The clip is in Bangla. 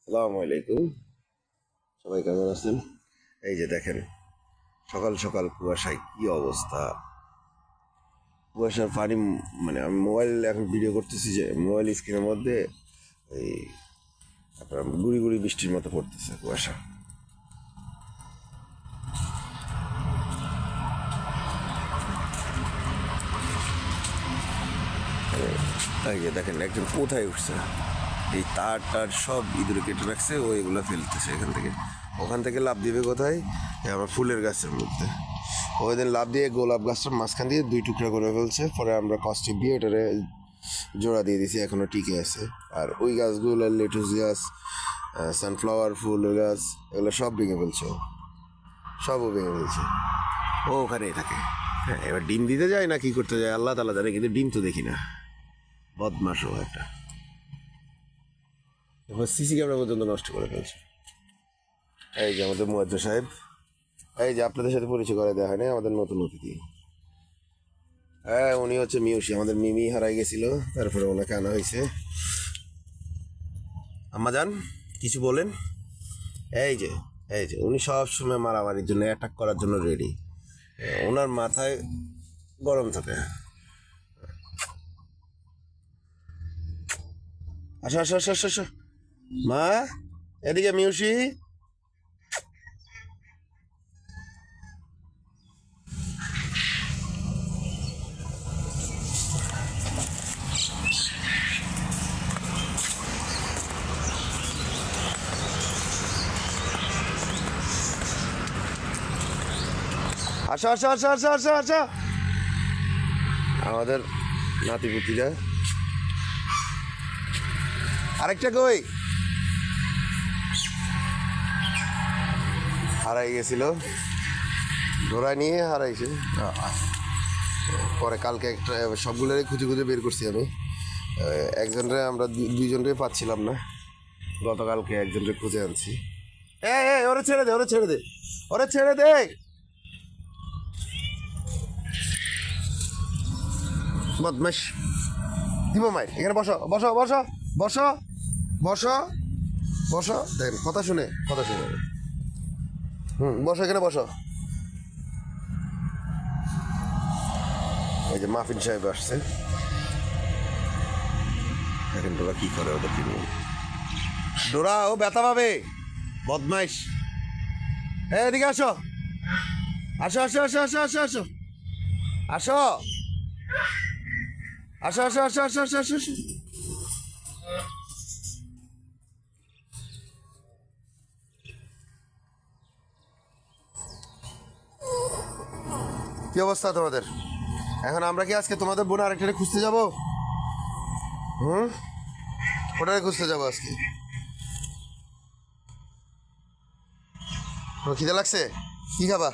আসসালামু আলাইকুম। সবাই কেমন আছেন? এই যে দেখেন, সকাল সকাল কুয়াশায় কি অবস্থা। কুয়াশার পানি, মানে আমি মোবাইল এখন ভিডিও করতেছি, যে মোবাইল স্ক্রিনের মধ্যে এই আপনার গুড়ি গুড়ি বৃষ্টির মতো পড়তেছে কুয়াশা। এই যে দেখেন, একজন কোথায় উঠছে, এই তার টার সব ইঁদুরে কেটে রাখছে, ও এগুলো ফেলতেছে এখান থেকে। ওখান থেকে লাভ দিবে কোথায়? আমার ফুলের গাছের মধ্যে। ওই দিন লাভ দিয়ে গোলাপ গাছটার মাঝখান দিয়ে 2 টুকরা করে ফেলছে। পরে আমরা কস্টিপ দিয়ে এটারে জোড়া দিয়ে দিছি, এখনো টিকে আছে। আর ওই গাছগুলো লেটুস গাছ, সানফ্লাওয়ার ফুলের গাছ, এগুলো সব ভেঙে ফেলছে ও। সবও ভেঙে ফেলছে। ও ওখানেই থাকে। হ্যাঁ, এবার ডিম দিতে যায় না কি করতে যায় আল্লাহ তাআলা জানে, কিন্তু ডিম তো দেখি না। বদমাশ ও একটা। এবার সিসি ক্যামেরা পর্যন্ত নষ্ট করে ফেলছে। এই যে আমাদের মুয়াজ্জম সাহেব, এই যে আপনাদের সাথে পরিচয় করে দেওয়া হয় না, আমাদের নতুন অতিথি। হ্যাঁ, উনি হচ্ছে মিউসি, আমাদের মিমি হারাই গেছিল, তারপরে ওনাকে আনা হয়েছে। আম্মা যান, কিছু বলেন। এই যে এই যে উনি সব সময় মারামারির জন্য, অ্যাটাক করার জন্য রেডি। ওনার মাথায় গরম থাকে। আসো আসো আসো আসো আসো। মা, এদিকে মিউসি। আসো আসো আসো আসো আসো আসো। আমাদের নাতিপুতিরা। আরেকটা কই? হারাই গেছিল, ধরায় নিয়ে হারাইছে। পরে কালকে একটা সবগুলোরই খুঁজে খুঁজে বের করছি আমি। একজনরে আমরা দুইজনরে পাচ্ছিলাম না, গতকালকে একজনরে খুঁজে আনছি। ওরে ছেড়ে দে, ওরে ছেড়ে দে, ওরে ছেড়ে দে। বদমাস, দিব মাই। এখানে বসো বসো বসো বসো বসো বসো। দেখেন, কথা শুনে কথা শুনে। বসো, এখানে বসো। এই যে মাহফিন সাহেব আসছে, দেখেন ডোরা কি করে ওদের কি। ডোরা, ও ব্যথা পাবে, বদমাইশ। এদিকে আসো, আসো আসো আসো আসো আসো আসো আসো আসো আসো আসো আসো আসো আসো আসো। কি অবস্থা তোমাদের? এখন আমরা কি আজকে তোমাদের বোন আরেকটারে খুঁজতে যাবো? ওটারে খুঁজতে যাবো আজকে। খিদে লাগছে? কি খাবা?